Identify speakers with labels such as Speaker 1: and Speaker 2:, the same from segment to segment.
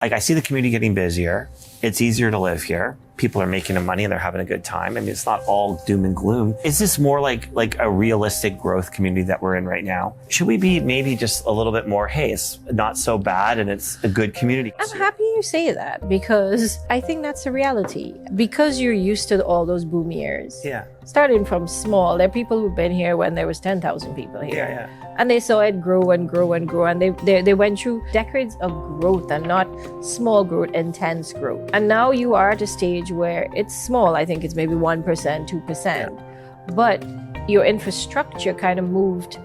Speaker 1: like I see the community getting busier. It's easier to live here. People are making the money and they're having a good time. I mean, it's not all doom and gloom. Is this more like a realistic growth community that we're in right now? Should we be maybe just a little bit more, hey, it's not so bad and it's a good community?
Speaker 2: I'm happy you say that because I think that's the reality. Because you're used to all those boom years.
Speaker 1: Yeah.
Speaker 2: Starting from small, there are people who've been here when there was 10,000 people here.
Speaker 1: Yeah.
Speaker 2: And they saw it grow and grow and grow. And they went through decades of growth and not small growth, intense growth. And now you are at a stage where it's small. I think it's maybe 1%, 2%. Yeah. But your infrastructure kind of moved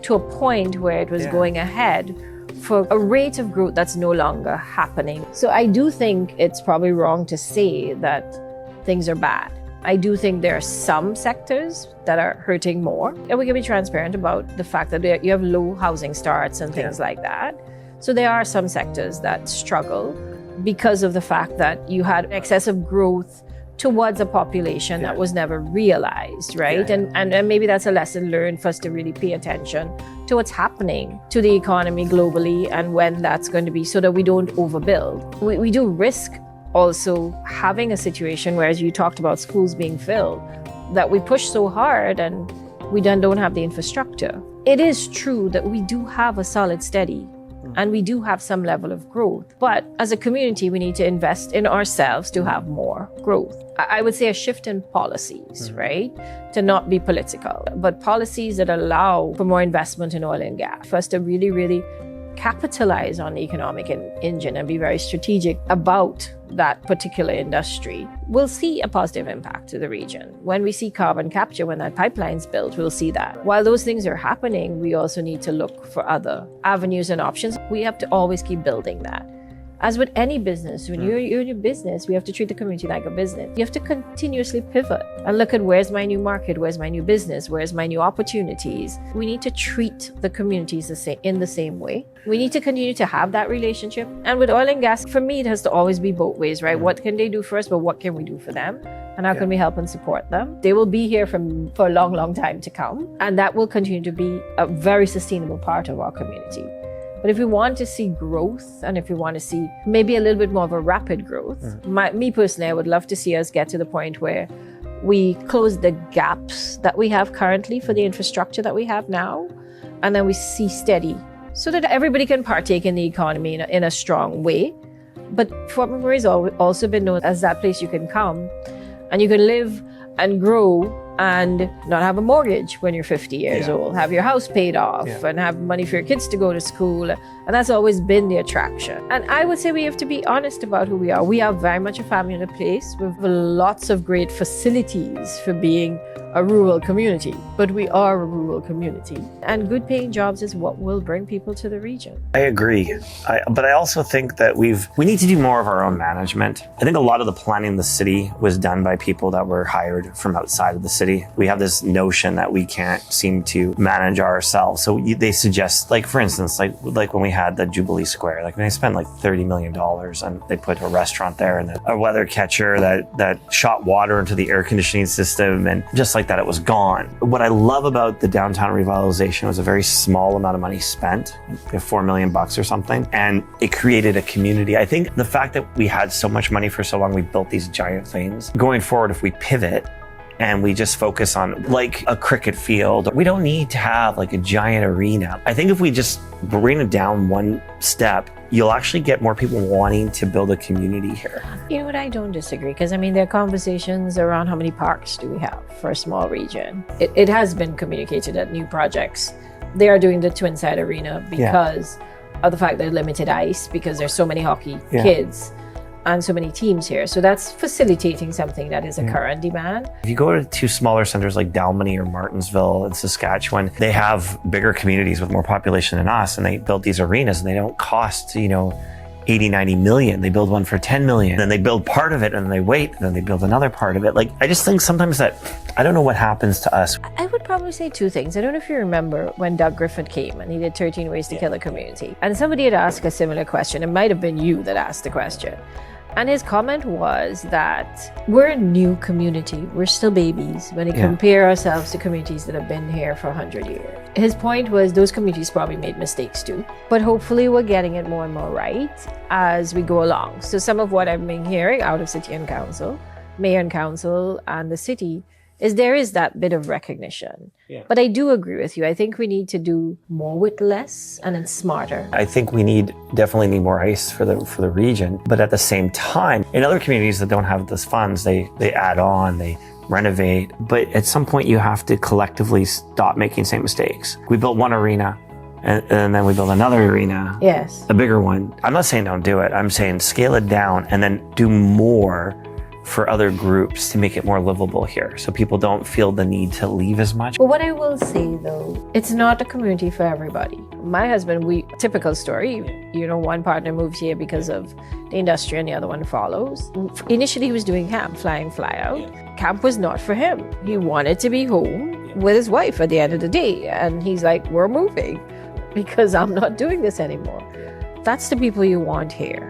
Speaker 2: to a point where it was going ahead for a rate of growth that's no longer happening. So I do think it's probably wrong to say that things are bad. I do think there are some sectors that are hurting more. And we can be transparent about the fact that you have low housing starts and things like that. So there are some sectors that struggle because of the fact that you had excessive growth towards a population that was never realized, right? And maybe that's a lesson learned for us to really pay attention to what's happening to the economy globally and when that's going to be, so that we don't overbuild. We do risk also having a situation where, as you talked about schools being filled, that we push so hard and we then don't have the infrastructure. It is true that we do have a solid steady and we do have some level of growth. But as a community, we need to invest in ourselves to have more growth. I would say a shift in policies, right? To not be political, but policies that allow for more investment in oil and gas. For us to really, really capitalize on the economic engine and be very strategic about that particular industry, we'll see a positive impact to the region. When we see carbon capture, when that pipeline's built, we'll see that. While those things are happening, we also need to look for other avenues and options. We have to always keep building that. As with any business, when you're in your business, we have to treat the community like a business. You have to continuously pivot and look at where's my new market, where's my new business, where's my new opportunities. We need to treat the communities in the same way. We need to continue to have that relationship. And with oil and gas, for me, it has to always be both ways, right? What can they do for us, but what can we do for them? And how can we help and support them? They will be here for a long, long time to come. And that will continue to be a very sustainable part of our community. But if we want to see growth and if we want to see maybe a little bit more of a rapid growth, me personally, I would love to see us get to the point where we close the gaps that we have currently for the infrastructure that we have now, and then we see steady so that everybody can partake in the economy in a strong way. But Fort McMurray has also been known as that place you can come and you can live and grow and not have a mortgage when you're 50 years old, have your house paid off and have money for your kids to go to school. And that's always been the attraction. And I would say we have to be honest about who we are. We are very much a family in a place with lots of great facilities for being a rural community, but we are a rural community. And good paying jobs is what will bring people to the region.
Speaker 1: I agree. But I also think that we need to do more of our own management. I think a lot of the planning in the city was done by people that were hired from outside of the city. We have this notion that we can't seem to manage ourselves. So they suggest, like for instance, like when we had the Jubilee Square, like when they spent like $30 million and they put a restaurant there and a weather catcher that shot water into the air conditioning system, and just like that, it was gone. What I love about the downtown revitalization was a very small amount of money spent, $4 million or something, and it created a community. I think the fact that we had so much money for so long, we built these giant things. Going forward, if we pivot and we just focus on like a cricket field, we don't need to have like a giant arena. I think if we just bring it down one step, you'll actually get more people wanting to build a community here.
Speaker 2: You know what, I don't disagree, because I mean, there are conversations around how many parks do we have for a small region. It has been communicated that new projects, they are doing the Twinside Arena because of the fact there's limited ice, because there's so many hockey kids and so many teams here. So that's facilitating something that is a current demand.
Speaker 1: If you go to two smaller centers like Dalmany or Martinsville in Saskatchewan, they have bigger communities with more population than us, and they build these arenas and they don't cost, 80, 90 million. They build one for 10 million, then they build part of it and then they wait, and then they build another part of it. Like, I just think sometimes that, I don't know what happens to us.
Speaker 2: I would probably say two things. I don't know if you remember when Doug Griffith came and he did 13 Ways to Kill a Community. And somebody had asked a similar question. It might have been you that asked the question. And his comment was that we're a new community. We're still babies when we compare ourselves to communities that have been here for 100 years. His point was those communities probably made mistakes too, but hopefully we're getting it more and more right as we go along. So some of what I've been hearing out of City and Council, Mayor and Council and the city is there is that bit of recognition. Yeah. But I do agree with you. I think we need to do more with less and it's smarter.
Speaker 1: I think we definitely need more ice for the region. But at the same time, in other communities that don't have those funds, they add on, they renovate. But at some point you have to collectively stop making the same mistakes. We built one arena and then we build another arena.
Speaker 2: Yes.
Speaker 1: A bigger one. I'm not saying don't do it. I'm saying scale it down and then do more for other groups to make it more livable here so people don't feel the need to leave as much.
Speaker 2: But what I will say though, it's not a community for everybody. My husband, typical story, one partner moves here because of the industry and the other one follows. Initially he was doing camp, fly in, fly out. Yeah. Camp was not for him. He wanted to be home with his wife at the end of the day. And he's like, we're moving because I'm not doing this anymore. That's the people you want here.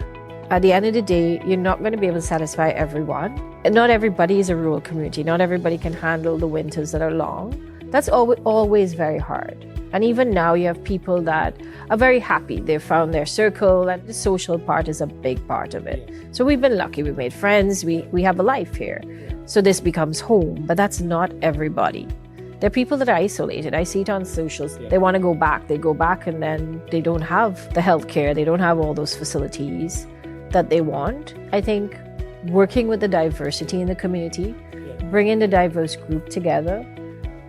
Speaker 2: At the end of the day, you're not going to be able to satisfy everyone. And not everybody is a rural community. Not everybody can handle the winters that are long. That's always very hard. And even now you have people that are very happy. They've found their circle and the social part is a big part of it. So we've been lucky. We've made friends. We have a life here. So this becomes home, but that's not everybody. There are people that are isolated. I see it on socials. They want to go back. They go back and then they don't have the healthcare. They don't have all those facilities that they want. I think working with the diversity in the community, bringing the diverse group together,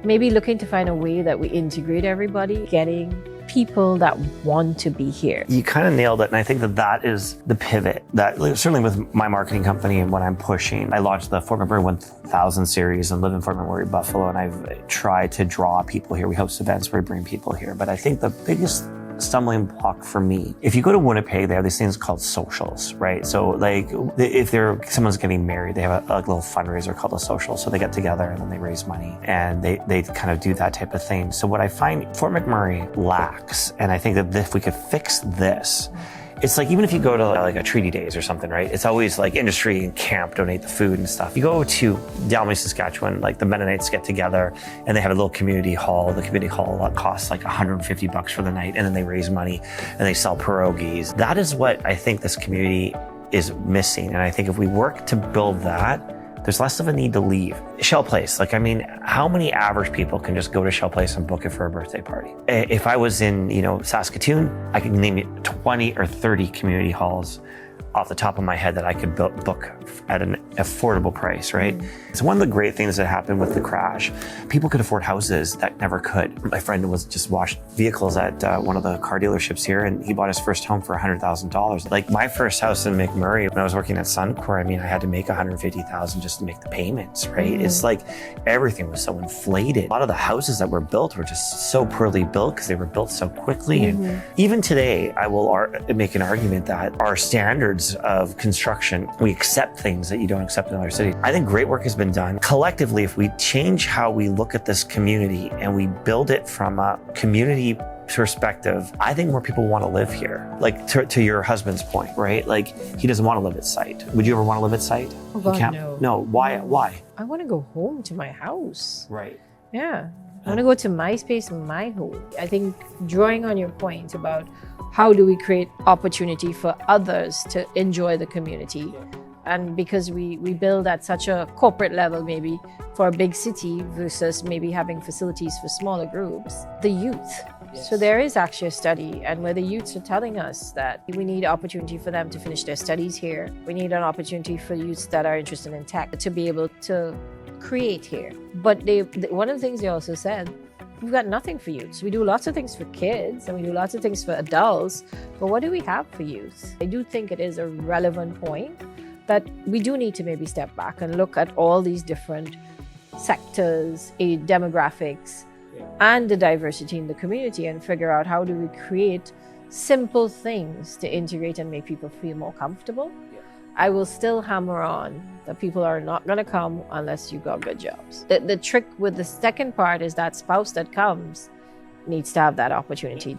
Speaker 2: maybe looking to find a way that we integrate everybody, getting people that want to be here.
Speaker 1: You kind of nailed it, and I think that is the pivot. That certainly with my marketing company and what I'm pushing, I launched the Fort McMurray 1000 series and live in Fort McMurray, Buffalo, and I've tried to draw people here. We host events where we bring people here, but I think the biggest stumbling block for me. If you go to Winnipeg, they have these things called socials, right? So like if someone's getting married, they have a little fundraiser called a social. So they get together and then they raise money and they kind of do that type of thing. So what I find Fort McMurray lacks, and I think that if we could fix this, it's like even if you go to like a treaty days or something, right? It's always like industry and camp donate the food and stuff. You go to Dalmeny, Saskatchewan, like the Mennonites get together and they have a little community hall. The community hall costs like $150 for the night, and then they raise money and they sell pierogies. That is what I think this community is missing. And I think if we work to build that, there's less of a need to leave. Shell Place, how many average people can just go to Shell Place and book it for a birthday party? If I was in, Saskatoon, I could name you 20 or 30 community halls off the top of my head that I could book at an affordable price, right? So one of the great things that happened with the crash, people could afford houses that never could. My friend just washed vehicles at one of the car dealerships here, and he bought his first home for $100,000. Like my first house in McMurray, when I was working at Suncor, I had to make $150,000 just to make the payments, right? It's like everything was so inflated. A lot of the houses that were built were just so poorly built because they were built so quickly. And even today, I will make an argument that our standards of construction, we accept things that you don't accept in other cities. I think great work has been done. Collectively, if we change how we look at this community and we build it from a community perspective, I think more people want to live here. Like to your husband's point, right? Like he doesn't want to live at site. Would you ever want to live at site?
Speaker 2: Oh God, no.
Speaker 1: No, why?
Speaker 2: I want to go home to my house.
Speaker 1: Right.
Speaker 2: Yeah. I want to go to my space, my home. I think drawing on your point about how do we create opportunity for others to enjoy the community? And because we build at such a corporate level, maybe for a big city versus maybe having facilities for smaller groups, the youth. Yes. So there is actually a study, and where the youths are telling us that we need opportunity for them to finish their studies here. We need an opportunity for youths that are interested in tech to be able to create here. But one of the things they also said, we've got nothing for youths. We do lots of things for kids and we do lots of things for adults, but what do we have for youth? I do think it is a relevant point that we do need to maybe step back and look at all these different sectors, demographics, and the diversity in the community and figure out how do we create simple things to integrate and make people feel more comfortable. I will still hammer on that people are not going to come unless you got good jobs. The trick with the second part is that spouse that comes needs to have that opportunity